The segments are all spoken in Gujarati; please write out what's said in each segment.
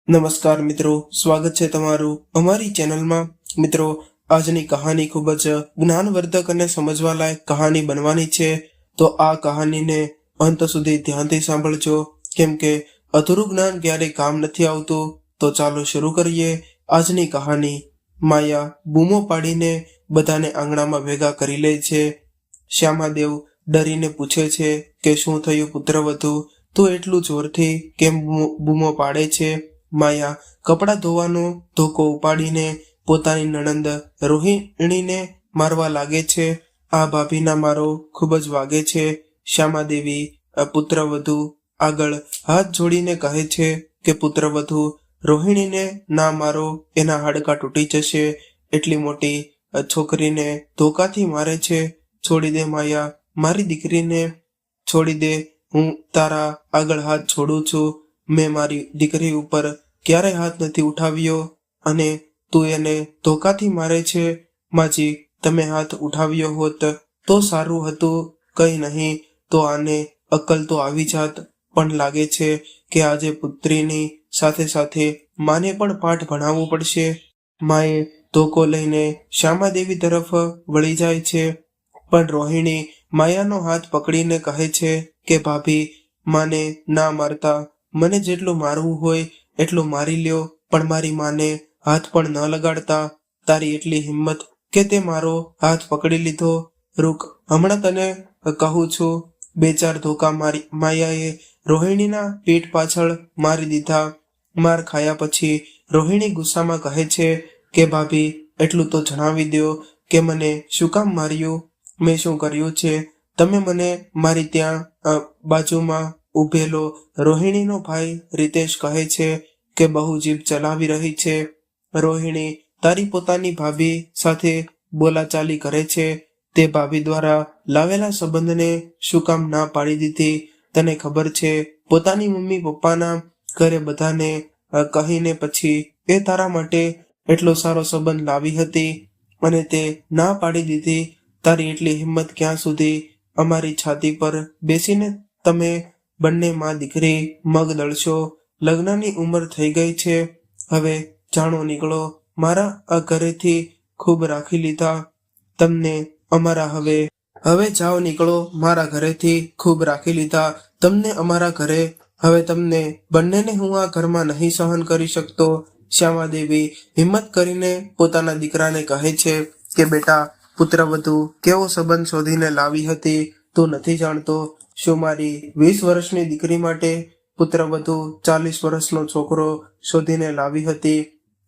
નમસ્કાર મિત્રો, સ્વાગત છે તમારું અમારી ચેનલમાં। મિત્રો, આજની કહાની ખૂબ જ જ્ઞાનવર્ધક અને સમજવા લાયક કહાની બનવાની છે, તો આ કહાનીને અંત સુધી ધ્યાનથી સાંભળજો, કેમ કે અધૂરું જ્ઞાન ક્યારેય કામ નથી આવતું। તો ચાલો શરૂ કરીએ આજની કહાની। માયા બૂમો પાડીને બધાને આંગણામાં ભેગા કરી લે છે। શ્યામાદેવ ડરીને પૂછે છે કે શું થયું પુત્રવધુ, તું એટલું જોરથી કેમ બૂમો પાડે છે? માયા કપડાં ધોવાનો ધોકો ઉપાડીને પોતાની નણંદ રોહિણીને મારવા લાગે છે। આ ભાભીના મારો ખૂબ જ વાગે છે। શ્યામાદેવી પુત્રવધુ આગળ હાથ જોડીને કહે છે કે પુત્રવધુ, રોહિણીને ના મારો, એના હાડકાં તૂટી જશે। એટલી મોટી છોકરીને ધોકાથી મારે છે। છોડી દે માયા, મારી દીકરીને છોડી દે, હું તારા આગળ હાથ છોડું છું। મેં મારી દીકરી ઉપર ક્યારે હાથ નથી ઉઠાવ્યો અને તું એને ધોકાથી મારે છે। માજી, તમે હાથ ઉઠાવ્યો હોત તો સારું હતું, કંઈ નહીં તો આને અક્કલ તો આવી જાત, પણ લાગે છે કે આજે પુત્રીની સાથે સાથે માને પણ પાઠ ભણાવવું પડશે। માએ ધોકો લઈને શ્યામાદેવી તરફ વળી જાય છે, પણ રોહિણી માયાનો હાથ પકડીને કહે છે કે ભાભી, માને ના મારતા, મને જેટલું મારવું હોય એટલું મારી લ્યો, પણ મારી માને હાથ પણ ન લગાડતા। તારી એટલી હિંમત કે તે મારો હાથ પકડી લીધો? રૂક, હમણાં તને કહું છું। 2-4 ધોકા માયાએ રોહિણીના પીઠ પાછળ મારી દીધા। માર ખાયા પછી રોહિણી ગુસ્સામાં કહે છે કે ભાભી, એટલું તો જણાવી દો કે મને શું કામ માર્યું? મેં શું કર્યું છે? તમે મને મારી ત્યાં બાજુમાં ઊભેલો રોહિણીનો ભાઈ રીતેશ કહે છે કે બહુ જીભ ચલાવી રહી છે। રોહિણી તારી પોતાની ભાભી સાથે બોલાચાલી કરે છે, તે ભાભી દ્વારા લાવેલા સંબંધને શું કામ ના પાડી દીધી? તને ખબર છે, પોતાની મમ્મી પપ્પાના ઘરે બધાને કહીને પછી એ તારા માટે એટલો સારો સંબંધ લાવી હતી અને તે ના પાડી દીધી। તારી એટલી હિંમત ક્યાં સુધી? અમારી છાતી પર બેસીને તમે બંને માં દીકરી મગ દળશો। લગ્નની ઉંમર થઈ ગઈ છે, હવે જાણો નીકળો। મારા આ ઘરેથી ખૂબ રાખી લીધા તમને અમારા, હવે જાઓ નીકળો, મારા ઘરેથી ખૂબ રાખી લીધા તમને અમારા ઘરે, હવે તમને બંનેને હું આ ઘરમાં નહીં સહન કરી શકતો। શ્યામાદેવી હિંમત કરીને પોતાના દીકરાને કહે છે કે બેટા, પુત્રવધુ કેવો સંબંધ શોધીને લાવી હતી, તું નથી જાણતો? શું મારી 20 વર્ષની દીકરી માટે પુત્રવધુ 40 વર્ષનો છોકરો શોધીને લાવી હતી,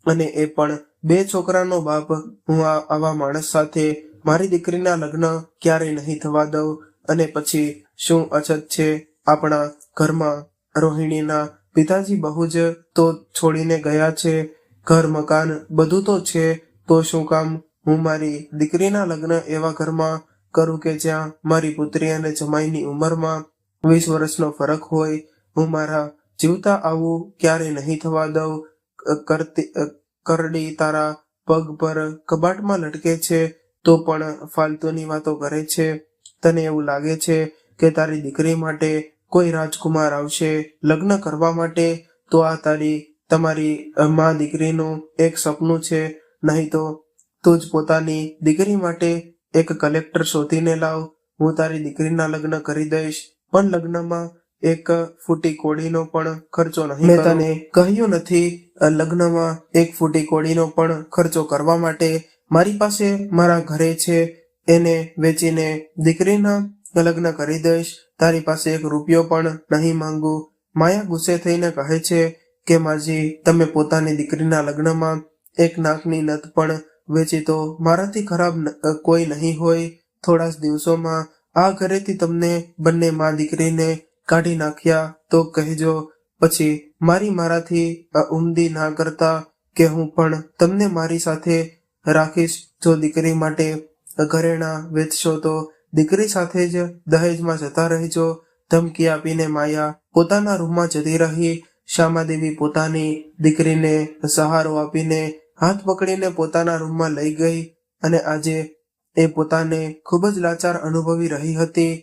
અને એ પણ 2 છોકરાનો બાપ। હું આવા માણસ સાથે મારી દીકરીના લગ્ન ક્યારેય નહીં થવા દઉં। અને પછી શું અછત છે આપણા ઘરમાં? રોહિણીના પિતાજી બહુ જ તો છોડીને ગયા છે, ઘર મકાન બધું તો છે, તો શું કામ હું મારી દીકરીના લગ્ન એવા ઘરમાં કરું કે જ્યાં મારી પુત્રી અને જમાઈની ઉંમરમાં 20 વર્ષનો ફરક હોય? હું મારા જીવતા આવું ક્યારેય નહીં થવા દઉં। કરડી તારા પગ પર કબાટમાં લટકે છે તો પણ ફાલતુની વાતો કરે છે। તને એવું લાગે છે કે તારી દીકરી માટે કોઈ રાજકુમાર આવશે લગ્ન કરવા માટે? તો આ તમારી માં દીકરીનું એક સપનું છે, નહીં તો તું જ પોતાની દીકરી માટે એક કલેક્ટર શોધીને લાવ, હું તારી દીકરીના લગ્ન કરી દઈશ, પણ લગ્નમાં એક ફૂટી કોડીનો પણ ખર્ચો નહીં કરું। મેં તને કહ્યું નથી લગ્નમાં એક ફૂટી કોડીનો પણ ખર્ચો કરવા માટે મારી પાસે મારા ઘરે છે, એને વેચીને દીકરીના લગ્ન કરી દઈશ, તારી પાસે એક રૂપિયો પણ નહીં માંગુ। માયા ગુસ્સે થઈને કહે છે કે માજી, તમે પોતાની દીકરીના લગ્નમાં એક નાકની નથ પણ વેચી તો મારાથી ખરાબ કોઈ નહીં હોય। થોડા જ દિવસોમાં આ ઘરેથી તમને બંને માં દીકરીને કાઢી નાખ્યા તો કહેજો પછી મારાથી ઉમદી ના કરતા કે હું પણ તમને મારી સાથે રાખીશ। જો દીકરી માટે ઘરેણાં વેચશો તો દીકરી સાથે જ દહેજમાં જતા રહેજો। ધમકી આપીને માયા પોતાના રૂમમાં જતી રહી। શ્યામાદેવી પોતાની દીકરીને સહારો આપીને હાથ પકડીને પોતાના રૂમમાં લઈ ગઈ, અને આજે એ પોતાને ખૂબ જ લાચાર અનુભવી રહી હતી।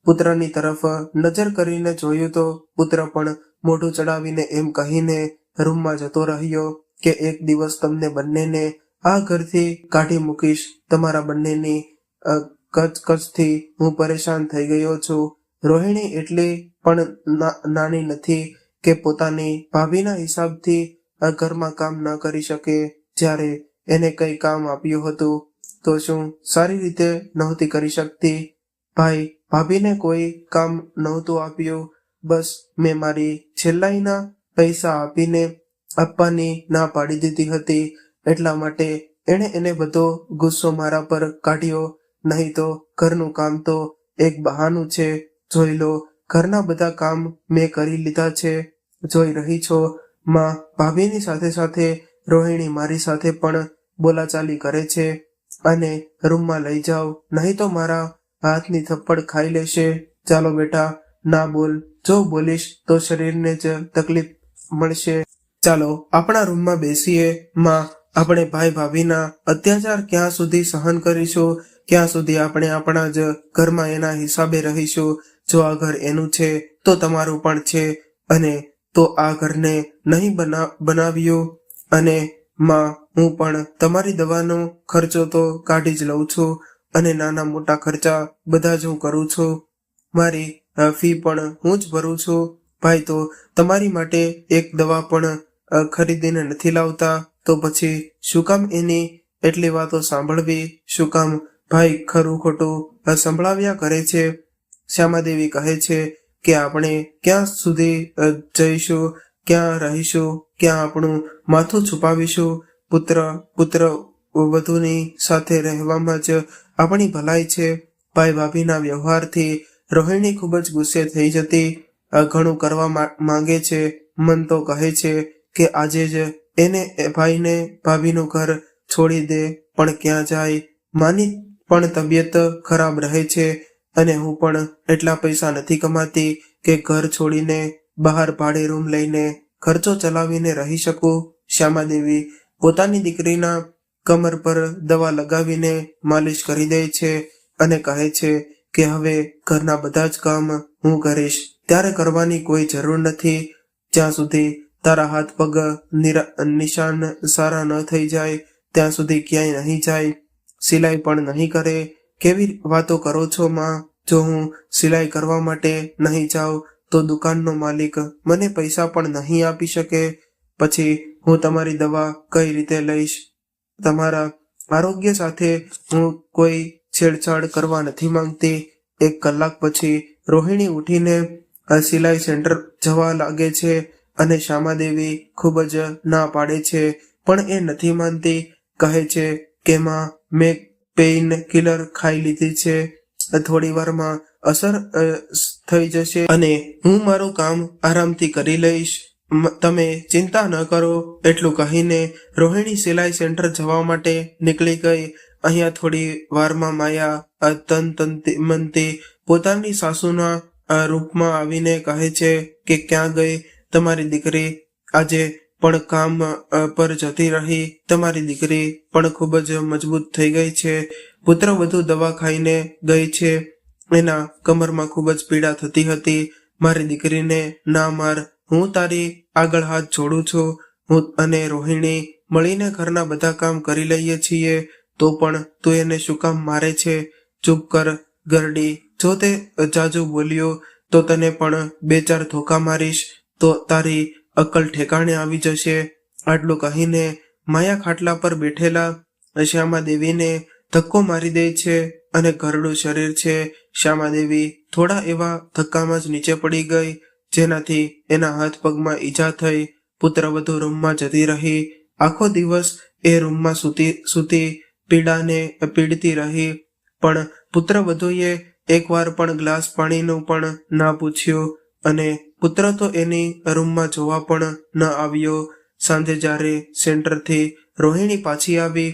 પુત્રની તરફ નજર કરીને જોયું તો પુત્ર પણ મોઢું ચડાવીને એમ કહીને રૂમમાં જતો રહ્યો કે એક દિવસ તમને બંનેને આ ઘરથી કાઢી મૂકીશ. તમારા બંનેની કચકચથી હું પરેશાન થઈ ગયો છું. રોહિણી એટલી પણ નાની નથી કે પોતાની ભાભીના હિસાબથી આ ઘરમાં કામ ન કરી શકે. જ્યારે એને કઈ કામ આપ્યું હતું તો શું સારી રીતે નહોતી કરી શકતી? ભાઈ ભાભીને કોઈ કામ નહોતું આપ્યું. બસ મેં મારી છેલ્લાઈના પૈસા આપવાની ના પાડી દીધી હતી. એટલા માટે એણે એને બધો ગુસ્સો મારા પર કાઢ્યો. નહીં તો ઘરનું કામ તો એક બહાનું છે. જોઈ લો, ઘરના બધા કામ મેં કરી લીધા છે. જોઈ રહી છો માં, ભાભીની સાથે સાથે રોહિણી મારી સાથે પણ બોલાચાલી કરે છે. અને રૂમમાં લઈ જાઓ, નહીં તો મારા હાથની થપ્પડ ખાઈ લેશે. ચાલો બેટા, ના બોલ. જો બોલીશ તો શરીરને જ તકલીફ મળશે. ચાલો આપણા રૂમમાં બેસીએ. માં, આપણે ભાઈ ભાભીના અત્યાચાર ક્યાં સુધી સહન કરીશું? ક્યાં સુધી આપણે આપણા જ ઘરમાં એના હિસાબે રહીશું? જો આ ઘર એનું છે તો તમારું પણ છે. અને તો આ ઘરને નહીં બનાવ્યું. અને માં, હું પણ તમારી દવાનો ખર્ચો તો કાઢી જ લઉં છું. અને નાના મોટા ખર્ચા બધા જ હું કરું છું. મારી ફી પણ હું જ ભરું છું. ભાઈ તો તમારી માટે એક દવા પણ ખરીદીને નથી લાવતા. તો પછી શું કામ એની એટલી વાતો સાંભળવી? શું કામ ભાઈ ખરું ખોટું સંભળાવ્યા કરે છે? શ્યામાદેવી કહે છે કે આપણે ક્યાં સુધી જઈશું, ક્યાં રહીશું, ક્યાં આપણું માથું છુપાવીશું? પુત્ર વધુની સાથે રહેવામાં જ આપણી ભલાઈ છે. ભાઈ ભાભીના વ્યવહારથી રોહિણી ખૂબ જ ગુસ્સે થઈ જતી. ઘણું કરવા માંગે છે. મન તો કહે છે કે આજે જ એને ભાઈને ભાભીનું ઘર છોડી દે, પણ ક્યાં જાય? માની પણ તબિયત ખરાબ રહે છે અને હું પણ એટલા પૈસા નથી કમાતી કે ઘર છોડીને બહાર ભાડે રૂમ લઈને ખર્ચો ચલાવીને રહી શકું. શ્યામાદેવી પોતાની દીકરીના કમર પર દવા લગાવીને માલિશ કરી દે છે અને કહે છે કે હવે ઘરના બધા જ કામ હું કરીશ. ત્યારે કરવાની કોઈ જરૂર નથી. જ્યાં સુધી તારા હાથ પગ નિશાન સારા ન થઈ જાય ત્યાં સુધી ક્યાંય નહીં જાય. સિલાઈ પણ નહીં કરે. કેવી વાતો કરો છો માં? જો હું સિલાઈ કરવા માટે નહીં જાઉં તો દુકાનનો માલિક મને પૈસા પણ નહીં આપી શકે. પછી હું તમારી દવા કઈ રીતે લઈશ? તમારા આરોગ્ય સાથે હું કોઈ છેડછાડ કરવા નથી માંગતી. 1 કલાક પછી રોહિણી ઉઠીને સિલાઈ સેન્ટર જવા લાગે છે અને શ્યામાદેવી ખૂબ જ ના પાડે છે, પણ એ નથી માનતી. કહે છે કે માં, મેં પેઇન કિલર ખાઈ લીધી છે. થોડી વારમાં અસર થઈ જશે અને હું મારું કામ આરામથી કરી લઈશ. તમે ચિંતા ન કરો. એટલું કહીને રોહિણી સિલાઈ સેન્ટર જવા માટે નીકળી ગઈ. અહીંયા થોડી વારમાં માયા મનથી પોતાની સાસુના રૂપમાં આવીને કહે છે કે ક્યાં ગઈ તમારી દીકરી? આજે પણ કામ પર જતી રહી. તમારી દીકરી પણ ખૂબ જ મજબૂત થઈ ગઈ છે. પુત્ર વધુ દવા ખાઈને ગઈ છે. એના કમરમાં ખૂબ જ પીડા થતી હતી. મારી દીકરીને ના માર. હું તારી આગળ હાથ જોડું છું. હું અને રોહિણી મળીને ઘરના બધા કામ કરી લઈએ છીએ. તો પણ તું એને શું કામ મારે છે? ચૂપ કર ગરડી. જો તે જાજુ બોલ્યો તો તને પણ 2-4 ધોકા મારીશ તો તારી અક્કલ ઠેકાણે આવી જશે. આટલું કહીને માયા ખાટલા પર બેઠેલા શ્યામાદેવીને ધક્કો મારી દે છે અને ઘરડું શરીર છે. શ્યામાદેવી થોડા એવા ધક્કામાં જ નીચે પડી ગઈ, જેનાથી એના હાથ પગમાં ઈજા થઈ. પુત્રવધુ રૂમમાં જતી રહી. આખો દિવસ એ રૂમમાં સૂતી પીડતી રહી. પણ પુત્રવધુએ એકવાર પણ ગ્લાસ પાણીનું પણ ના પૂછ્યું અને પુત્ર તો એની રૂમમાં જોવા પણ ન આવ્યો. સાંજે જ્યારે સેન્ટરથી રોહિણી પાછી આવી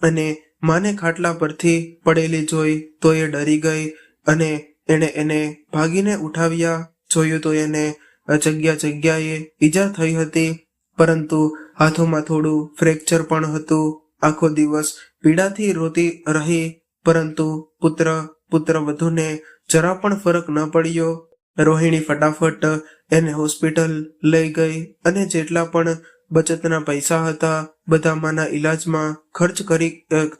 અને માને ખાટલા પરથી પડેલી જોઈ તો એ ડરી ગઈ અને એને ભાગીને ઉઠાવ્યા. જોયું તો એને જગ્યાએ ઈજા થઈ હતી, પરંતુ હાથોમાં થોડું ફ્રેક્ચર પણ હતું. આખો દિવસ પીડાથી રોતી રહી, પરંતુ પુત્ર વધુને જરા પણ ફરક ન પડ્યો. રોહિણી ફટાફટ એને હોસ્પિટલ લઈ ગઈ અને જેટલા પણ બચતના પૈસા હતા બધામાંના ઈલાજમાં ખર્ચ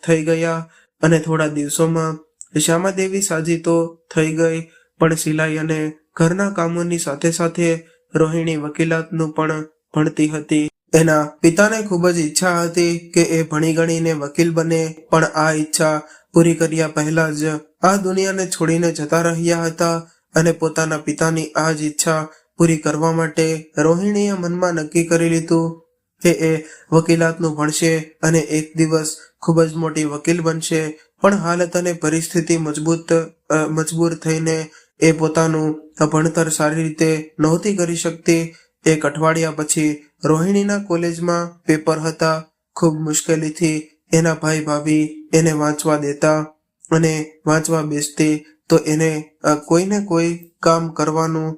થઈ ગયા અને થોડા દિવસોમાં શ્યામાદેવી સાજી તો થઈ ગઈ, પણ સિલાઈ અને ઘરના કામોની સાથે સાથે રોહિણી વકીલાતનું પણ ભણતી હતી. એના પિતાને ખૂબ જ ઈચ્છા હતી કે એ ભણી ગણીને વકીલ બને, પણ આ ઈચ્છા પૂરી કર્યા પહેલા જ આ દુનિયાને છોડીને જતા રહ્યા હતા અને પોતાના પિતાની આ જ ઈચ્છા પૂરી કરવા માટે રોહિણીએ મનમાં નક્કી કરી લીધું કે એ વકીલાતનું ભણશે અને એક દિવસ ખૂબ જ મોટી વકીલ બનશે. પણ હાલત અને પરિસ્થિતિ મજબૂર થઈને એ પોતાનું ભણતર સારી રીતે નહોતી કરી શકતી. એક અઠવાડિયા પછી રોહિણીના કોલેજમાં પેપર હતા. ખૂબ મુશ્કેલીથી એના ભાઈ ભાભી એને વાંચવા દેતા અને વાંચવા બેસતી તો એને કોઈને કોઈ કામ કરવાનું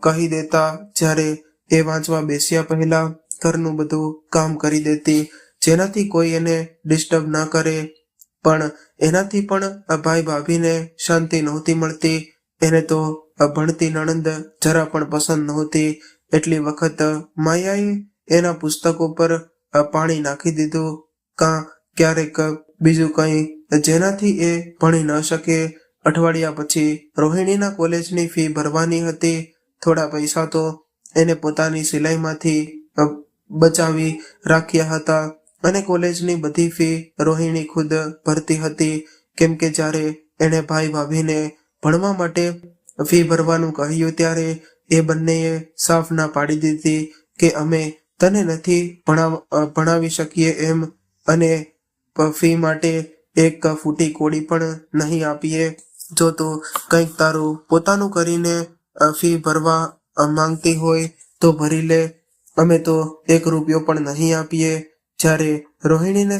કહી દેતા. જ્યારે એ વાંચવા બેસ્યા પહેલા ઘરનું બધું કામ કરી દેતી, જેનાથી કોઈ એને ડિસ્ટર્બ ના કરે. પણ એનાથી પણ ભાઈ ભાભીને શાંતિ નહોતી મળતી. એને તો ભણતી નણંદ જરા પણ પસંદ નહોતી. એટલી વખત માયાએ એના પુસ્તકો પર પાણી નાખી દીધું, કાં ક્યારેક બીજું કંઈ જેનાથી એ ભણી ન શકે. અઠવાડિયા પછી રોહિણીના કોલેજની ફી ભરવાની હતી. થોડા પૈસા તો એને પોતાની સિલાઈમાંથી બચાવી રાખ્યા હતા અને કોલેજની બધી ફી રોહિણી ખુદ ભરતી હતી, કેમ કે જ્યારે એણે ભાઈ ભાભીને ભણવા માટે ફી ભરવાનું કહ્યું ત્યારે એ બંનેએ સાફ ના પાડી દીધી કે અમે તને નથી ભણાવી શકીએ એમ, અને ફી માટે એક ફૂટી કોડી પણ નહીં આપીએ. જો તું કંઈક તારું પોતાનું કરીને ફી ભરવા માંગતી હોય તો ભરી લે, અમે તો 1 રૂપિયો પણ નહીં આપીએ. જ્યારે રોહિણીને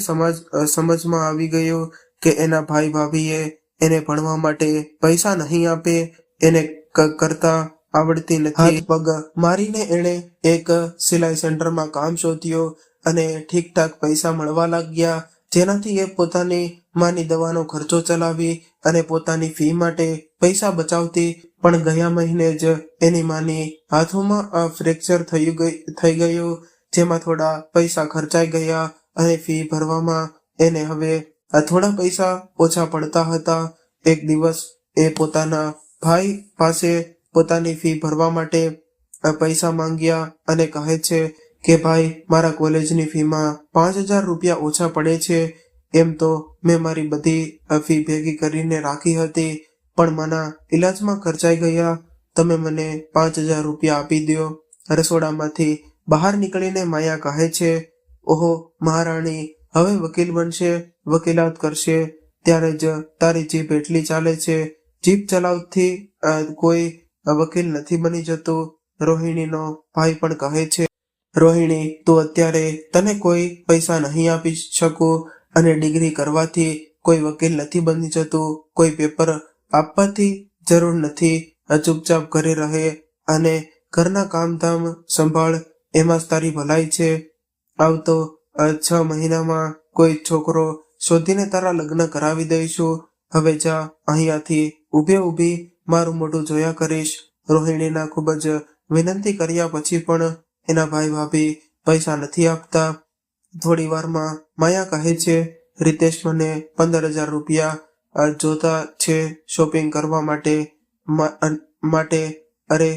સમજમાં આવી ગયું કે એના ભાઈ ભાભીએ એને ભણવા માટે પૈસા નહીં આપે, એને કરતા આવડતી નથી. હાથ પગ મારીને એણે એક સિલાઈ સેન્ટરમાં કામ શોધ્યો અને ઠીકઠાક પૈસા મળવા લાગ્યા, જેનાથી એ પોતાની માની દવાનો ખર્ચો ચલાવી અને પોતાની ફી માટે પૈસા બચાવતી. પણ ગયા મહિને જ એની માની હાથોમાં ફ્રેક્ચર થઈ ગયું, જેમાં થોડા પૈસા ખર્ચાઈ ગયા અને ફી ભરવામાં એને હવે થોડા પૈસા ઓછા પડતા હતા. એક દિવસ એ પોતાના ભાઈ પાસે પોતાની ફી ભરવા માટે પૈસા માંગ્યા અને કહે છે કે ભાઈ, મારા કોલેજની ફીમાં 5,000 રૂપિયા ઓછા પડે છે. એમ તો મેં મારી બધી ફી ભેગી કરીને રાખી હતી, પણ મારા ઈલાજમાં ખર્ચાઈ ગયા. તમે મને 5,000 રૂપિયા આપી દો. રસોડામાંથી બહાર નીકળીને માયા કહે છે, ઓહો મહારાણી, હવે વકીલ બનશે, વકીલાત કરશે, ત્યારે જ તારી જીભ એટલી ચાલે છે. જીભ ચલાવથી કોઈ વકીલ નથી બની જતું. રોહિણીનો ભાઈ પણ કહે છે, રોહિણી, તું અત્યારે તને કોઈ પૈસા નહીં આપી શકું અને ડિગ્રી કરવાથી કોઈ વકીલ નથી બની જતું. કોઈ પેપર આપવાથી જરૂર નથી. ચૂપચાપ ઘરે રહે અને ઘરના કામધામ સંભાળ, એમાં જ તારી ભલાઈ છે. આવતો 6 મહિનામાં કોઈ છોકરો શોધીને તારા લગ્ન કરાવી દઈશું. હવે જા અહીંયાથી, ઊભી મારું મોઢું જોયા કરીશ. રોહિણીના ખૂબ જ વિનંતી કર્યા પછી પણ એના ભાઈ ભાભી પૈસા નથી આપતા. થોડી વારમાં માયા કહે છે, રિતેશ, મને 15,000 રૂપિયા જોતા છે શોપિંગ કરવા માટે. અરે,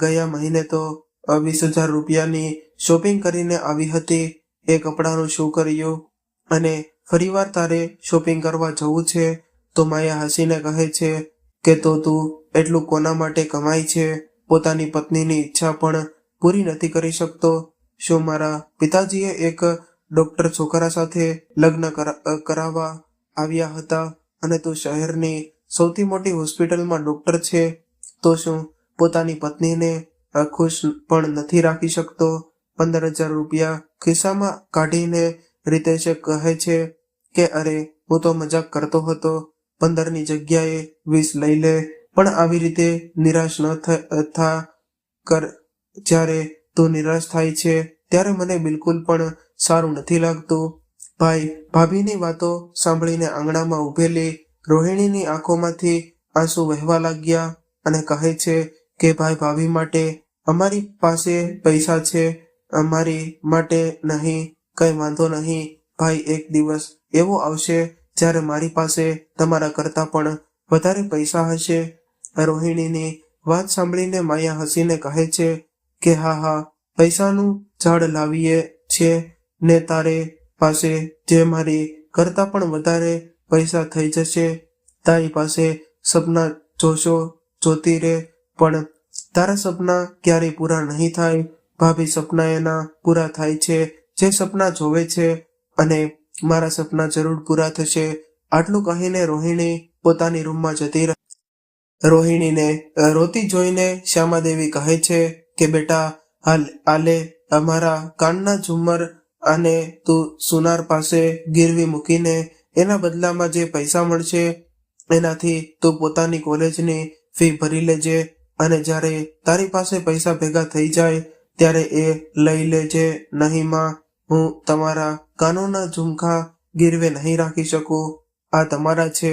ગયા મહિને તો 20,000 રૂપિયાની શોપિંગ કરીને આવી હતી. એ કપડાનું શું કર્યું? અને ફરીવાર તારે શોપિંગ કરવા જવું છે? તો માયા હસીને કહે છે કે તો તું એટલું કોના માટે કમાય છે? પોતાની પત્નીની ઈચ્છા પણ પૂરી નથી કરી શકતો. શું મારા પિતાજીએ એક ડોક્ટર છોકરા સાથે લગ્ન કરાવવા આવ્યા હતા અને તું શહેરની સૌથી મોટી હોસ્પિટલમાં ડોક્ટર છે, તો શું પોતાની પત્નીને ખુશ પણ નથી રાખી શકતો? 15,000 રૂપિયા ખિસ્સામાં કાઢીને રિતેશે કહે છે કે અરે, હું તો મજાક કરતો હતો. 15ની જગ્યાએ 20 લઈ લે, પણ આવી રીતે નિરાશ ન થા કર. જ્યારે તું નિરાશ થાય છે ત્યારે મને બિલકુલ પણ સારું નથી લાગતું. ભાઈ ભાભીની વાતો સાંભળીને આંગણામાં ઊભેલી રોહિણીની આંખોમાંથી આંસુ વહેવા લાગ્યા અને કહે છે કે ભાઈ ભાભી માટે અમારી પાસે પૈસા છે, અમારી માટે નહીં, કઈ વાંધો નહીં ભાઈ, એક દિવસ એવો આવશે જ્યારે મારી પાસે તમારા કરતાં પણ વધારે પૈસા હશે. રોહિણીની વાત સાંભળીને માયા હસીને કહે છે કે હા હા, પૈસાનું ઝાડ લાવીએ છીએ ને તારે પાસે જે મારી કરતાં પણ વધારે પૈસા થઈ જશે. તારી પાસે સપના જોતી રે, પણ તારા સપના ક્યારેય પૂરા નહીં થાય ભાભી. સપના એના પૂરા થાય છે જે સપના જોવે છે, અને મારા સપના જરૂર પૂરા થશે. આટલું કહીને રોહિણી પોતાની રૂમમાં જતી રહી. રોહિણીને રોતી જોઈને શ્યામાદેવી કહે છે કે બેટા, આલે અમારા કાનના ઝુમ્મર, અને તું સુનાર પાસે ગીરવી મૂકીને એના બદલામાં જે પૈસા મળશે એનાથી તું પોતાની કોલેજની ફી ભરી લેજે, અને જ્યારે તારી પાસે પૈસા ભેગા થઈ જાય ત્યારે એ લઈ લેજે. નહીં માં, હું તમારા કાનોના ઝુમખા ગીરવે નહીં રાખી શકું. આ તમારા છે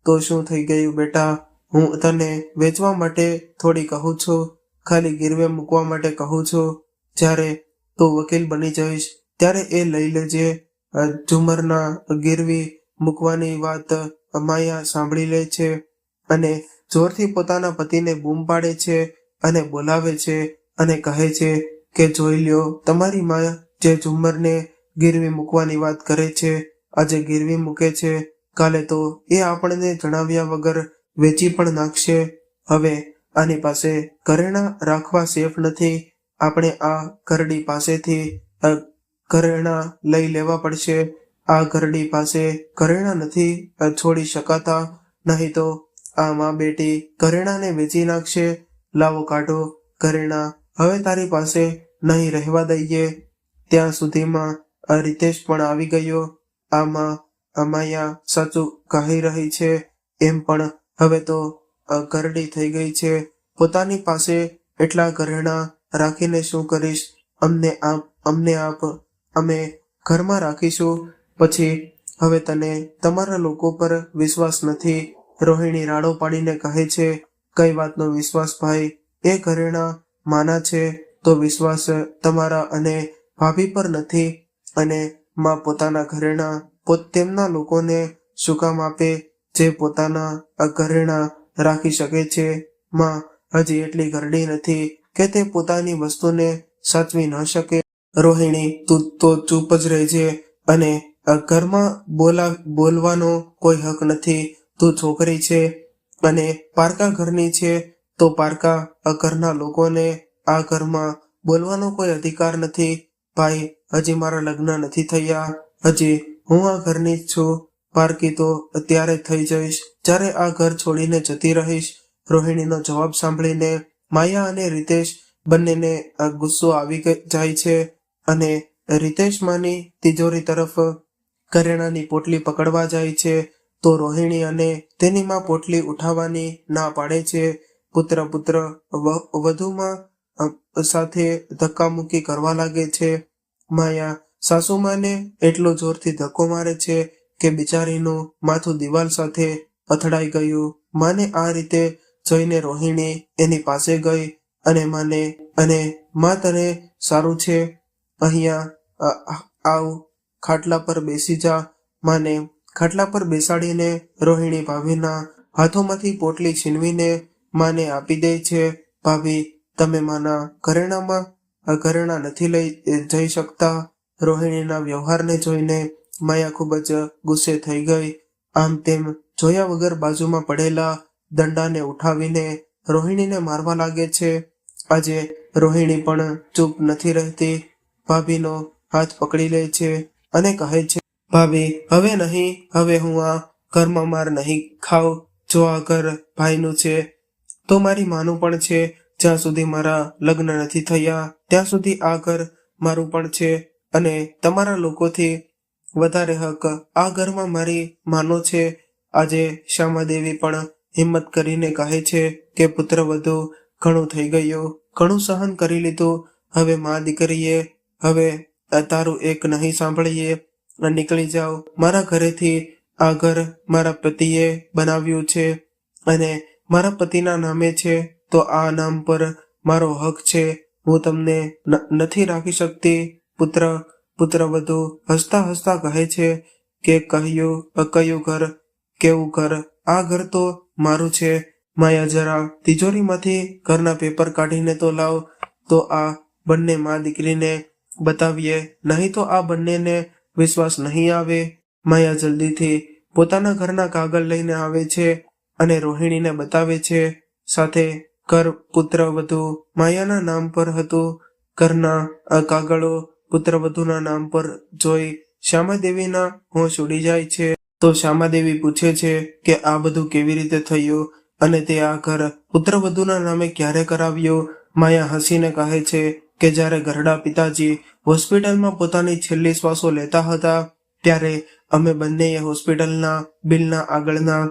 તો શું થઈ ગયું બેટા, હું તને વેચવા માટે થોડી કહું છું, ખાલી ગીરવે મૂકવા માટે કહું છું. જ્યારે તું વકીલ બની જઈશ ત્યારે એ લઈ લેજે. ઝુમરના ગીરવી મૂકવાની વાત માયા સાંભળી લે છે અને જોરથી પોતાના પતિને બૂમ પાડે છે અને બોલાવે છે અને કહે છે કે જોઈ લ્યો, તમારી માં જે ઝુમ્મરને ગીરવી મૂકવાની વાત કરે છે, આજે ગીરવી મૂકે છે, કાલે તો એ આપણને જણાવ્યા વગર વેચી પણ નાખશે. હવે આની પાસે ઘરેણાં રાખવા સેફ નથી. આપણે આ ઘરડી પાસેથી ઘરેણાં લઈ લેવા પડશે. આ ઘરડી પાસે ઘરેણાં નથી છોડી શકાતા, નહીં તો આ માં બેટી ઘરેણાંને વેચી નાખશે. લાવો કાઢો ઘરેણાં, હવે તારી પાસે નહીં રહેવા દઈએ. ત્યાં સુધીમાં રીતેશ પણ આવી ગયો. આમાં માયા સાચું કહી રહી છે, એમ પણ હવે તો ઘરડી થઈ ગઈ છે. પોતાની પાસે એટલા ઘરેણાં રાખીને શું કરીશ? અમને આપ, અમે ઘરમાં રાખીશું. પછી હવે તને તમારા લોકો પર વિશ્વાસ નથી? રોહિણી રાડો પાડીને કહે છે, કઈ વાતનો વિશ્વાસ ભાઈ? એ ઘરેણાં માના છે તો વિશ્વાસ તમારા અને ભાભી પર નથી. અને માં પોતાના ઘરેણાં તેમના લોકોને શું કામ આપે જે પોતાના ઘરેણાં રાખી શકે છે? માં હજી એટલી ઘરડી નથી કે તે પોતાની વસ્તુને સાચવી ન શકે. રોહિણી, તું તો ચૂપ જ રહેજે, અને ઘરમાં બોલવાનો કોઈ હક નથી. તું છોકરી છે અને પારકા ઘરની છે, તો પારકા ઘરના લોકોને આ ઘરમાં બોલવાનો કોઈ અધિકાર નથી. ભાઈ, હજી મારા લગ્ન નથી થયા, હજી હું આ ઘરની જ છું. પારકી તો ત્યારે થઈ જઈશ જ્યારે આ ઘર છોડીને જતી રહીશ. રોહિણીનો જવાબ સાંભળીને માયા અને રીતેશ બંનેને ગુસ્સો આવી જાય છે, અને રીતેશ માની તિજોરી તરફ ઘરેણાંની પોટલી પકડવા જાય છે તો રોહિણી અને તેની માં પોટલી ઉઠાવવાની ના પાડે છે. પુત્ર વધુમાં સાથે ધક્કામુક્કી કરવા લાગે છે. માયા સાસુમાને એટલો જોરથી ધક્કો મારે છે કે બિચારીનું માથું દિવાલ સાથે અથડાઈ ગયું. માને આ રીતે જોઈને રોહિણી એની પાસે ગઈ અને માને, અને માં તને સારું છે? અહીંયા આવ, ખાટલા પર બેસી જા. માને ખાટલા પર બેસાડીને રોહિણી ભાભીના હાથોમાંથી પોટલી છીનવીને માને આપી દે છે. ભાભી, તમે માના ઘરેણાં નથી લઈ જઈ શકતા. રોહિણીના વ્યવહારને જોઈને માયા ખૂબ જ ગુસ્સે થઈ ગઈ. આમ તેમ જોયા વગર બાજુમાં પડેલા દંડાને ઉઠાવીને રોહિણીને મારવા લાગે છે. આજે રોહિણી પણ ચૂપ નથી રહેતી. ભાભીનો હાથ પકડી લે છે અને કહે છે, ભાભી, હવે નહીં, હવે હું આ ઘરમાં માર નહીં ખાવ. જો આ ઘર ભાઈનું છે તો મારી માનું પણ છે. જ્યાં સુધી મારા લગ્ન નથી થયા ત્યાં સુધી આ ઘર મારું પણ છે, અને તમારા લોકોથી વધારે હક આ ઘરમાં મારી માનો છે. આજે શ્યામાદેવી પણ હિંમત કરીને કહે છે કે પુત્ર વધુ ઘણું થઈ ગયું, ઘણું સહન કરી લીધું. હવે માં દીકરીએ હવે તારું એક નહીં સાંભળીએ. નીકળી જાઓ મારા ઘરેથી. આ ઘર મારા પતિએ બનાવ્યું છે અને મારા પતિના નામે છે. તો આ નામ પર મારો હક છે. હું તમને નથી રાખી શકતી. પુત્રવધુ હસતા હસતા કહે છે કે કયું ઘર, કેવું ઘર? આ ઘર તો મારું છે. માયા, જરા તિજોરીમાંથી ઘરના પેપર કાઢીને તો લાવ, તો આ બંને મા દીકરીને બતાવીએ, નહીં તો આ બંનેને વિશ્વાસ નહીં આવે. માયા જલ્દીથી પોતાના ઘરના કાગળ લઈને આવે છે અને રોહિણીને બતાવે છે. સાથે ઘર પુત્રવધુ માયાના નામ પર હતું. ઘરના કાગળો પુત્રવધુના નામ પર જોઈ શ્યામાદેવીના હોશ ઉડી જાય છે. તો શ્યામાદેવી પૂછે છે કે આ બધું કેવી રીતે થયું અને તે આ ઘર પુત્રવધુના નામે ક્યારે કરાવ્યું? માયા હસીને કહે છે કે જ્યારે ઘરડા પિતાજી હોસ્પિટલમાં પોતાની છેલ્લી શ્વાસો લેતા હતા ત્યારે અમે બંનેએ હોસ્પિટલના બિલના આગળના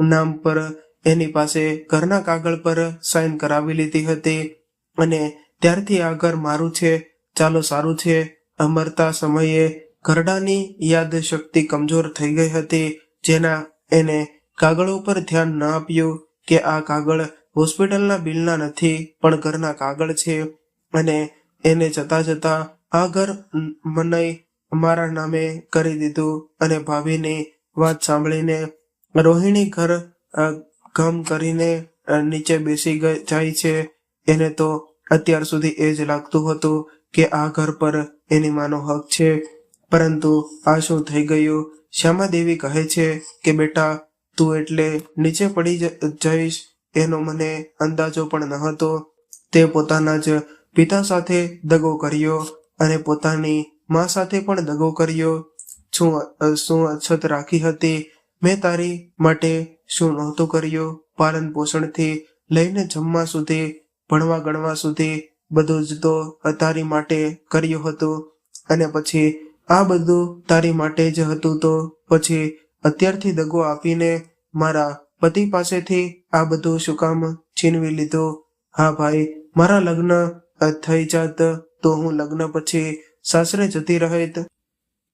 નામ પર એની પાસે ઘરના કાગળ પર સાઇન કરાવી લીધી હતી અને ત્યારથી આ ઘર મારું છે. ચાલો, સારું છે. અમરતા સમયે ઘરડાની યાદ શક્તિ કમજોર થઈ ગઈ હતી, જેના એને કાગળો પર ધ્યાન ન આપ્યું કે આ કાગળ હોસ્પિટલના બિલના નથી પણ ઘરના કાગળ છે અને એને જતા જતા આ ઘર મને મારા નામે કરી દીધું. અને ભાભીની વાત સાંભળીને રોહિણી ઘર ગમ કરીને નીચે બેસી જાય છે. એને તો અત્યાર સુધી એ જ લાગતું હતું કે આ ઘર પર એની માનો હક છે, પરંતુ આ શું થઈ ગયું? શ્યામાદેવી કહે છે કે બેટા, તું એટલે નીચે પડી જઈશ એનો મને અંદાજો પણ ન હતો. તે પોતાના જ પિતા સાથે દગો કર્યો અને પોતાની મા સાથે પણ દગો કર્યો. શું અછત રાખી હતી મેં તારી માટે? શું નહોતું કર્યું? પાલન પોષણથી લઈને જમવા સુધી, ભણવા ગણવા સુધી બધું જ તો તારી માટે કર્યું હતું. અને પછી આ બધું તારી માટે જ હતું, તો પછી અત્યારથી દગો આપીને મારા પતિ પાસેથી આ બધું શું કામ છીનવી લીધું? હા ભાઈ, મારા લગ્ન થઈ જાત તો હું લગ્ન પછી સાસરે જતી રહેત.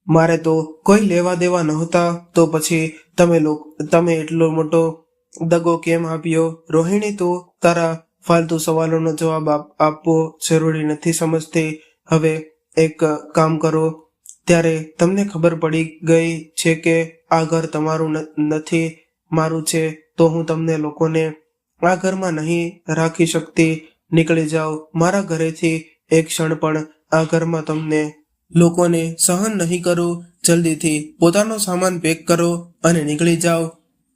મારે તો કોઈ લેવા દેવા નહોતા, તો પછી તમે એટલો મોટો દગો કેમ આપ્યો? રોહિણી, તું તારા ફાલતુ સવાલોનો જવાબ આપવો જરૂરી નથી સમજતી. હવે એક કામ કરો. ત્યારે તમને ખબર પડી ગઈ છે કે આ ઘર તમારું નથી, મારું છે, તો હું તમને લોકોને આ ઘરમાં નહીં રાખી શકતી. નીકળી જાઓ મારા ઘરેથી. એક ક્ષણ પણ આ ઘરમાં તમને લોકોને સહન નહીં કરું. જલ્દીથી પોતાનો સામાન પેક કરો અને નીકળી જાઓ,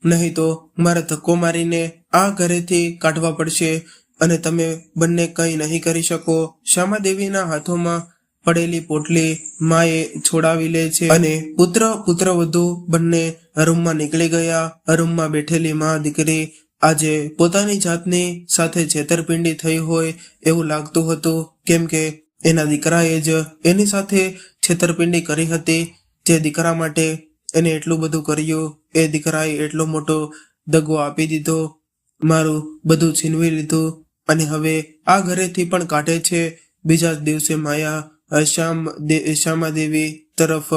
નહીં તો મારે ધક્કો મારીને આ ઘરેથી કાઢવા પડશે અને તમે બંને કંઈ નહીં કરી શકો. શ્યામાદેવીના હાથોમાં પડેલી પોટલી માએ છોડાવી લે છે અને પુત્રવધુ બંને રૂમમાં નીકળી ગયા. રૂમમાં બેઠેલી મા દીકરી આજે પોતાની જાતની સાથે છેતરપિંડી થઈ હોય એવું લાગતું હતું, કેમ કે એના દીકરાએ જ એની સાથે છેતરપિંડી કરી હતી. જે દીકરા માટે એને એટલું બધું કર્યું, એ દીકરાએ એટલો મોટો દગો આપી દીધો, મારું બધું છીનવી લીધું અને હવે આ ઘરેથી પણ કાઢે છે. બીજા જ દિવસે માયા શ્યામાદેવી તરફ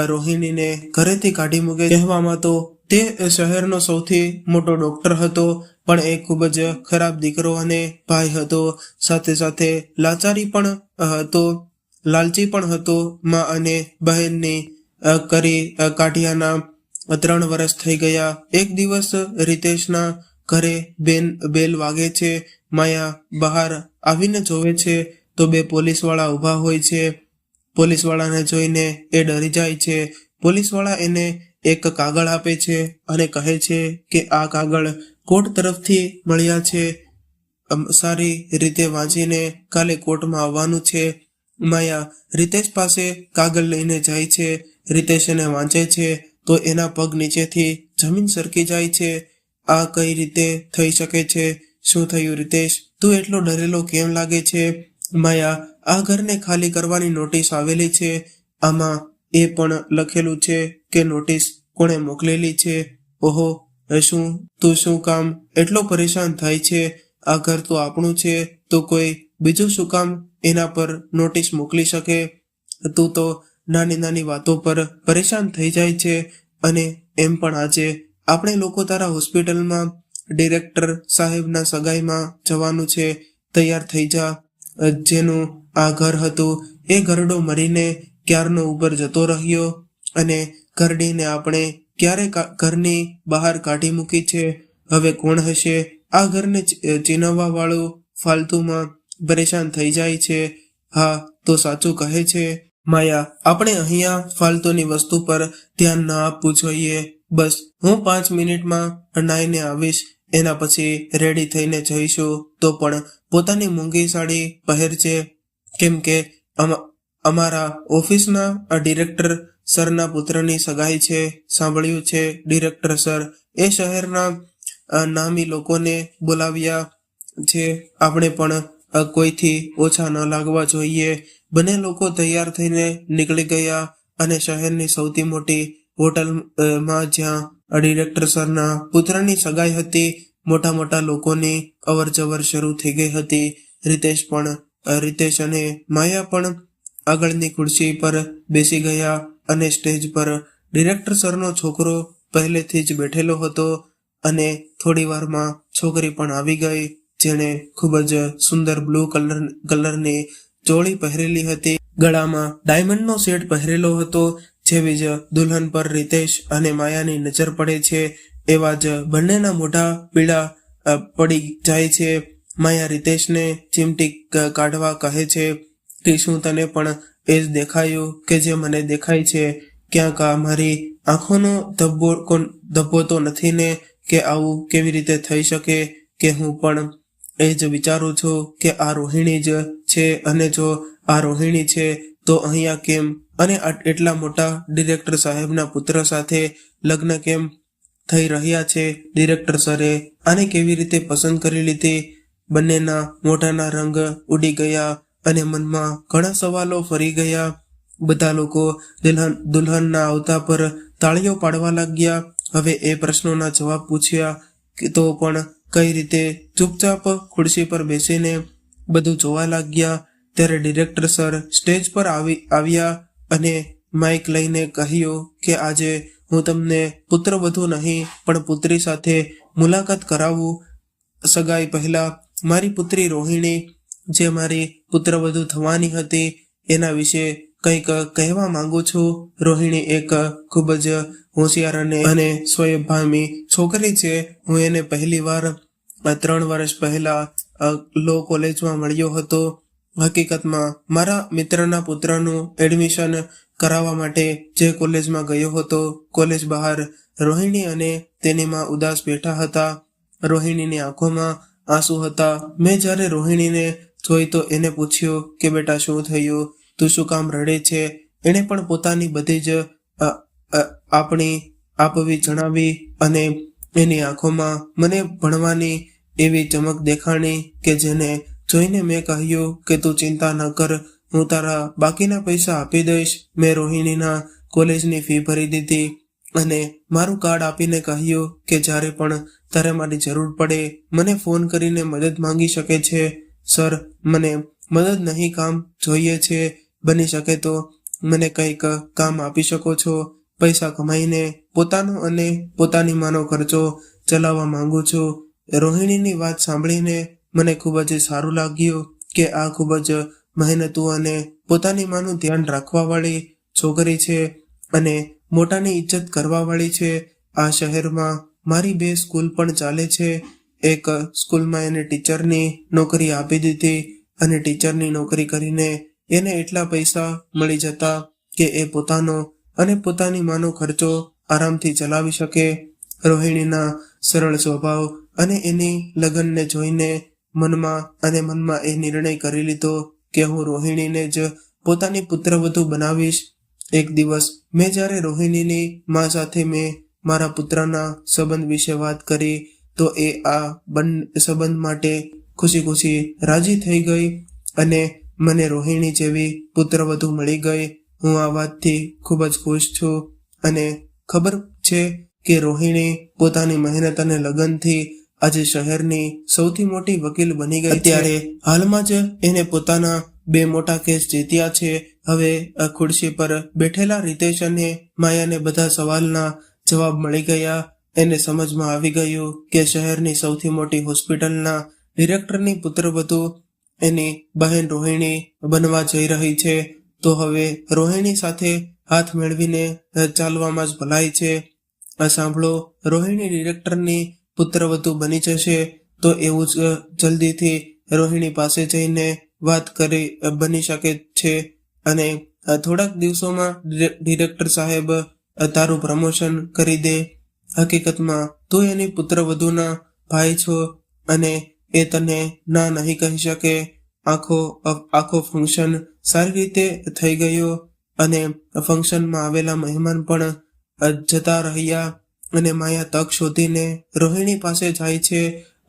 રોહિણીને ઘરેથી કાઢી મૂકે. કહેવામાં તો તે શહેરનો સૌથી મોટો ડોક્ટર હતો, પણ એ ખૂબ જ ખરાબ દીકરો અને ભાઈ હતો. સાથે સાથે લાલચી પણ હતો. મા અને બહેનની કરી કાઢ્યાના 3 વર્ષ થઈ ગયા. એક દિવસ રીતેશના ઘરે બેલ વાગે છે. માયા બહાર આવીને જોવે છે તો 2 પોલીસવાળા ઊભા હોય છે. પોલીસવાળાને જોઈને એ ડરી જાય છે. પોલીસવાળા એને એક કાગળ આપે છે અને કહે છે કે આ કાગળ કોર્ટ તરફથી મળ્યા છે, સારી રીતે વાંચીને કાલે કોર્ટમાં આવવાનું છે. માયા રીતેશ પાસે કાગળ લઈને જાય છે. રીતેશ એને વાંચે છે તો એના પગ નીચેથી જમીન સરકી જાય છે. આ કઈ રીતે થઈ શકે છે? શું થયું રીતેશ? તું એટલો ડરેલો કેમ લાગે છે? માયા, આ ઘરને ખાલી કરવાની નોટિસ આવેલી છે. આમાં એ પણ લખેલું છે કે નોટિસ કોણે મોકલેલી છે. ઓહો, તું શું કામ એટલો પરેશાન થાય છે? આ ઘર તો આપણું છે, તો કોઈ બીજું શું કામ એના પર નોટિસ મોકલી શકે? તું તો નાની નાની વાતો પર પરેશાન થઈ જાય છે. અને એમ પણ આજે આપણે લોકો તારા હોસ્પિટલમાં ડિરેક્ટર સાહેબના સગાઈમાં જવાનું છે, તૈયાર થઈ જા. જેનું આ ઘર હતું એ ઘરડો મરીને ક્યારનો ઉપર જતો રહ્યો અને ઘરડીને આપણે ક્યારે ઘરની બહાર કાઢી મૂકી છે. હવે કોણ હશે આ ઘરને ચીનવવા વાળું? ફાલતુમાં પરેશાન થઈ જાય છે. હા, તો સાચું કહે છે માયા, આપણે અહીંયા ફાલતુની વસ્તુ પર ધ્યાન ન આપવું જોઈએ. બસ હું 5 મિનિટમાં નાઈને આવીશ, એના પછી રેડી થઈને જઈશું. તો પણ પોતાની મોંઘી સાડી પહેરજે, કેમ કે અમારા ઓફિસના ડિરેક્ટર સરના પુત્રની સગાઈ છે. સાંભળ્યું છે ડિરેક્ટર સર એ શહેરના નામી લોકોને બોલાવ્યા છે. આપણે પણ કોઈથી ઓછા ન લાગવા જોઈએ. બંને લોકો તૈયાર થઈને નીકળી ગયા અને શહેરની સૌથી મોટી હોટલમાં જ્યાં ડિરેક્ટર સરના પુત્રની સગાઈ હતી, મોટા મોટા લોકોની અવર જવર શરૂ થઈ ગઈ હતી. રિતેશ અને માયા પણ આગળની ખુરશી પર બેસી ગયા અને સ્ટેજ પર ડિરેક્ટર સરનો છોકરો પહેલેથી જ બેઠેલો હતો અને થોડી વારમાં છોકરી પણ આવી ગઈ, જેણે ખૂબ જ સુંદર બ્લુ કલરની ચોળી પહેરેલી હતી, ગળામાં ડાયમંડનો સેટ પહેરેલો હતો. જેવી જ દુલ્હન પર રિતેશ અને માયાની નજર પડે છે, એવા જ બંનેના મોઢા પીળા પડી જાય છે. માયા રિતેશને ચીમટી કાઢવા કહે છે કે શું તને પણ એ જ દેખાયું કે જે મને દેખાય છે? ક્યાંક આ મારી આંખોનો ધબ્બો તો નથી ને કે આવું કેવી રીતે થઈ શકે કે હું પણ એ જ વિચારું છું કે આ રોહિણી જ છે, અને જો આ રોહિણી છે તો અહીંયા કેમ, અને એટલા મોટા ડિરેક્ટર સાહેબના પુત્ર સાથે લગ્ન કેમ થઈ રહ્યા છે? ડિરેક્ટર સરે આને કેવી રીતે પસંદ કરી લીધી? બંનેના મોઢાના રંગ ઉડી ગયા અને મનમાં ઘણા સવાલો ફરી ગયા. બધા લોકો દુલ્હનના આવતા પર તાળીઓ પાડવા લાગ્યા. હવે એ પ્રશ્નોના જવાબ પૂછ્યા તો પણ કઈ રીતે ચૂપચાપ ખુરશી પર બેસીને બધું જોવા લાગ્યા. ત્યારે ડિરેક્ટર સર સ્ટેજ પર આવ્યા અને માઇક લઈને કહ્યું કે આજે હું તમને પુત્રવધુ નહીં પણ પુત્રી સાથે મુલાકાત કરાવું. સગાઈ પહેલા મારી પુત્રી રોહિણી, જે મારી પુત્રવધુ થવાની હતી, એના વિશે કંઈક કહેવા માંગુ છું. રોહિણી એક ખૂબ જ હોશિયાર અને સ્વયંભાવી છોકરી છે. હું એને પહેલી વાર 3 વર્ષ પહેલા લો કોલેજમાં મળ્યો હતો. હકીકતમાં મારા મિત્રના પુત્રનું એડમિશન કરાવવા માટે જે કોલેજમાં ગયો હતો, કોલેજ બહાર રોહિણી અને તેની માં ઉદાસ બેઠા હતા. રોહિણીની આંખોમાં આંસુ હતા. મેં જ્યારે રોહિણીને જોઈ તો એને પૂછ્યું કે બેટા શું થયું, તું શું કામ રડે છે? એણે પણ પોતાની બધી જ આપવી જણાવી અને એની આંખોમાં મને ભણવાની એવી ચમક દેખાણી કે જેને જોઈને મેં કહ્યું કે તું ચિંતા ન કર, હું તારા બાકીના પૈસા આપી દઈશ. મેં રોહિણીના કોલેજની ફી ભરી દીધી અને મારું કાર્ડ આપીને કહ્યું કે જ્યારે પણ તારે મારી જરૂર પડે મને ફોન કરીને મદદ માંગી શકે છે. સર, મને મદદ નહીં કામ જોઈએ છે. બની શકે તો મને કંઈક કામ આપી શકો છો. પૈસા કમાઈને પોતાનો અને પોતાની માનો ખર્ચો ચલાવવા માંગુ છું. રોહિણીની વાત સાંભળીને મને ખૂબ જ સારું લાગ્યું કે આ ખૂબ જ મહેનતુ અને પોતાની માનું ધ્યાન રાખવાવાળી છોકરી છે અને મોટાની ઇજ્જત કરવાવાળી છે. આ શહેરમાં મારી 2 સ્કૂલ પણ ચાલે છે. એક સ્કૂલમાં એને ટીચરની નોકરી આપી દીધી અને ટીચરની નોકરી કરીને એને એટલા પૈસા મળી જતા કે એ પોતાનો અને પોતાની માનો ખર્ચો આરામથી ચલાવી શકે. રોહિણીના સરળ સ્વભાવ અને એની લગનને જોઈને મનમાં એ નિર્ણય કરી લીધો કે હું રોહિણીને જ પોતાની પુત્રવધુ બનાવીશ. એક દિવસ મેં જ્યારે રોહિણીની માં સાથે મેં મારા પુત્રના સંબંધ વિશે વાત કરી તો એ આ સંબંધ માટે ખુશી રાજી થઈ ગઈ અને મને રોહિણી જેવી પુત્રવધુ મળી ગઈ. હું આ વાતથી ખૂબ જ ખુશ છું અને ખબર છે કે રોહિણી પોતાની મહેનત અને લગનથી આજે શહેરની સૌથી મોટી વકીલ બની ગઈ. અત્યારે હાલમાં જ એને પોતાના 2 મોટા કેસ જીત્યા છે. હવે ખુરશી પર બેઠેલા રિતેશ અને માયાને બધા સવાલના જવાબ મળી ગયા. એને સમજમાં આવી ગયું કે શહેરની સૌથી મોટી હોસ્પિટલના ડિરેક્ટરની પુત્રવધુ એની બહેન રોહિણી બનવા જઈ રહી છે. તો હવે રોહિણી સાથે હાથ મેળવીને ચાલવામાં જ ભલાઈ છે. આ સાંભળો, રોહિણી ડિરેક્ટરની પુત્રવધુ બની જશે તો એવું જ જલ્દીથી રોહિણી પાસે જઈને વાત કરી બની શકે છે અને થોડાક દિવસોમાં ડિરેક્ટર સાહેબ તારું પ્રમોશન કરી દે. હકીકતમાં તું એની પુત્રવધુના ભાઈ છો અને એ તને ના નહીં કહી શકે. આખો ફંક્શન સારી રીતે થઈ ગયો અને ફંક્શનમાં આવેલા મહેમાન પણ જતા રહ્યા અને માયા તક શોધીને રોહિણી પાસે જાય છે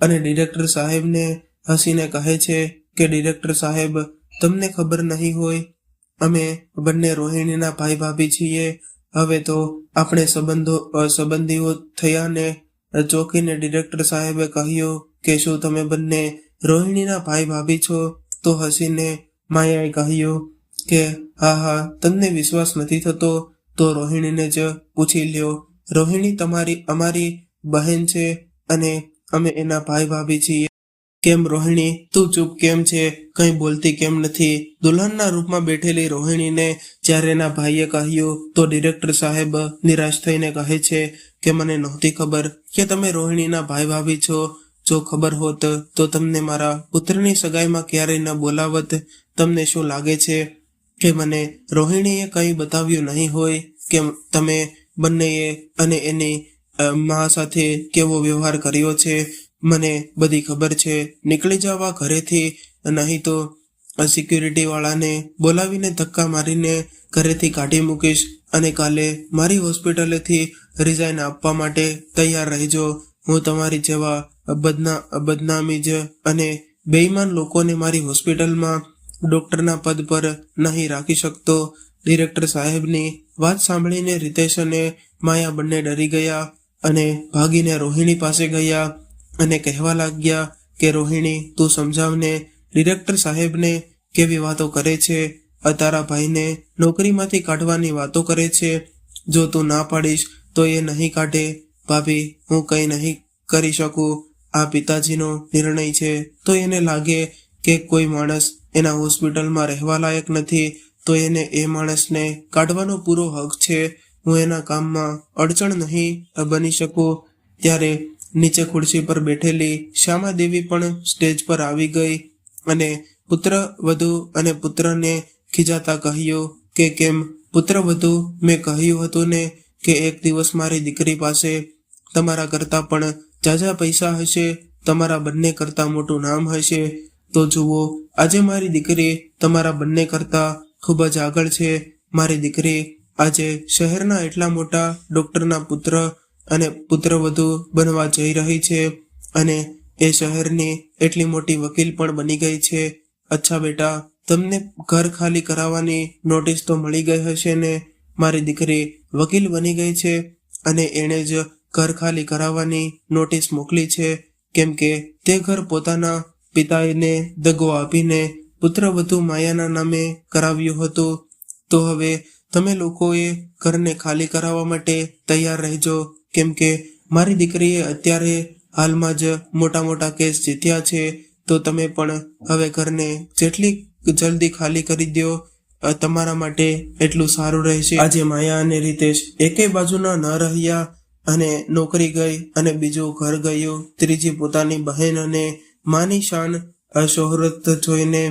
અને ડિરેક્ટર સાહેબને હસીને કહે છે કે ડિરેક્ટર સાહેબ, તમને ખબર નહીં હોય, અમે બંને રોહિણીના ભાઈ ભાભી છીએ. હવે તો આપણે સંબંધીઓ થયા ને. ચોંકીને ડિરેક્ટર સાહેબે કહ્યું કે શું તમે બંને રોહિણીના ભાઈ ભાભી છો? તો હસીને માયાએ કહ્યું કે હા, તમને વિશ્વાસ નથી થતો તો રોહિણીને જ પૂછી લ્યો. રોહિણી અમારી બહેન છે અને અમે એના ભાઈ ભાભી છીએ. કેમ રોહિણી, તું ચૂપ કેમ છે? કંઈ બોલતી કેમ નથી? દુલ્હનના રૂપમાં બેઠેલી રોહિણીને જ્યારે એના ભાઈએ કહ્યું તો ડિરેક્ટર સાહેબ નિરાશ થઈને કહે છે કે મને નહોતી ખબર કે તમે રોહિણીના ભાઈ ભાભી છો. જો ખબર હોત તો તમને મારા પુત્રની સગાઈમાં ક્યારેય ન બોલાવત. તમને શું લાગે છે કે મને રોહિણીએ કંઈ બતાવ્યું નહીં હોય કે તમે બંનેએ અને એની મા સાથે કેવો વ્યવહાર કર્યો છે? મને બધી ખબર છે. નીકળી જાવા ઘરેથી, નહીં તો સિક્યુરિટી વાળાને બોલાવીને ધક્કા મારીને ઘરેથી કાઢી મૂકીશ અને કાલે મારી હોસ્પિટલેથી રિઝાઇન આપવા માટે તૈયાર રહેજો. હું તમારી જેવા બદનામી જ અને બેઈમાન લોકોને મારી હોસ્પિટલમાં ડોક્ટરના પદ પર નહીં રાખી શકતો. ડિરેક્ટર સાહેબની વાત સાંભળીને રિતેશ અને માયા બંને ડરી ગયા અને ભાગીને રોહિણી પાસે ગયા અને કહેવા લાગ્યા કે રોહિણી, તું સમજાવને, ડિરેક્ટર સાહેબને કેવી વાતો કરે છે. તારા ભાઈને નોકરીમાંથી કાઢવાની વાતો કરે છે. જો તું ના પાડીશ તો એ નહીં કાઢે. ભાભી, હું કંઈ નહીં કરી શકું. આ પિતાજીનો નિર્ણય છે. તો એને લાગે કે કોઈ માણસ એના હોસ્પિટલમાં રહેવા લાયક નથી તો એને એ માણસને કાઢવાનો પૂરો હક છે. હું એના કામમાં અડચણ નહીં બની શકું. ત્યારે નીચે ખુરશી પર બેઠેલી શ્યામાદેવી પણ સ્ટેજ પર આવી ગઈ અને પુત્રવધુ અને પુત્રને ખીજાતા કહ્યું કે કેમ પુત્રવધુ, મેં કહ્યું હતું ને કે એક દિવસ મારી દીકરી પાસે તમારા કરતાં પણ ઝાઝા પૈસા હશે, તમારા બંને કરતાં મોટું નામ હશે. તો જુઓ, આજે મારી દીકરી તમારા બંને કરતાં ખૂબ જ આગળ છે. મારી દીકરી આજે શહેરના એટલા મોટા ડોક્ટરના પુત્ર અને પુત્રવધુ બનવા જઈ રહી છે અને એ શહેરની એટલી મોટી વકીલ પણ બની ગઈ છે. અચ્છા બેટા, તમને ઘર ખાલી કરાવવાની નોટિસ તો મળી ગઈ હશે ને? મારી દીકરી વકીલ બની ગઈ છે અને એણે જ ઘર ખાલી કરાવવાની નોટિસ મોકલી છે કેમ કે તે ઘર પોતાના પિતાને દગો આપીને પુત્રવધુ માયાના નામે કરાવ્યું હતું. તો હવે તમે લોકોએ ઘરને ખાલી કરાવવા માટે તૈયાર રહેજો કેમ કે મારી દીકરીએ અત્યારે હાલમાં જ મોટા કેસ જીત્યા છે. તો તમે પણ હવે ઘરને જેટલી જલ્દી ખાલી કરી દો, તમારા માટે એટલું સારું રહેશે. આજે માયા અને રિતેશ એકે બાજુના ન રહ્યા અને નોકરી ગઈ અને બીજું ઘર ગયું. ત્રીજી પોતાની બહેન અને માની શાન શોહરત જોઈને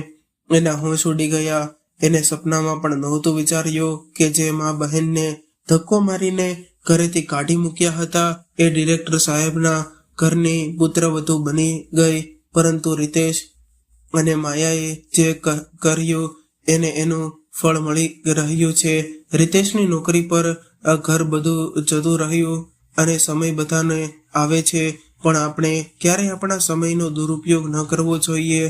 એના હોશ ઉડી ગયા. એને સપનામાં પણ નહોતું વિચાર્યું કે જે મા બહેનને ધક્કો મારીને ઘરેથી કાઢી મૂક્યા હતા એ ડિરેક્ટર સાહેબના ઘરની પુત્રવધુ બની ગઈ. પરંતુ રિતેશ અને માયાએ જે કર્યું એને એનું ફળ મળી રહ્યું છે. રિતેશની નોકરી પર ઘર બધું જતું રહ્યું અને સમય બધાને આવે છે, પણ આપણે ક્યારેય આપણા સમયનો દુરુપયોગ ન કરવો જોઈએ.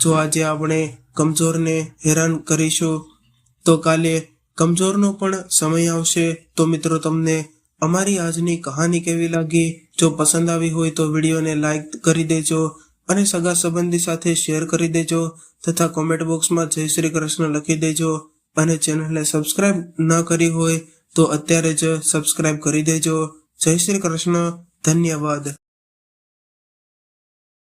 જો આજે આપણે કમજોરને હેરાન કરીશું તો કાલે કમજોરનો પણ સમય આવશે. તો મિત્રો, તમને અમારી આજની કહાની કેવી લાગી? જો પસંદ આવી હોય તો વિડીયોને લાઈક કરી દેજો અને સગા સંબંધી સાથે શેર કરી દેજો તથા કોમેન્ટ બોક્સમાં જય શ્રી કૃષ્ણ લખી દેજો અને ચેનલને સબસ્ક્રાઇબ ન કરી હોય તો અત્યારે જ સબસ્ક્રાઇબ કરી દેજો. જય શ્રી કૃષ્ણ. ધન્યવાદ.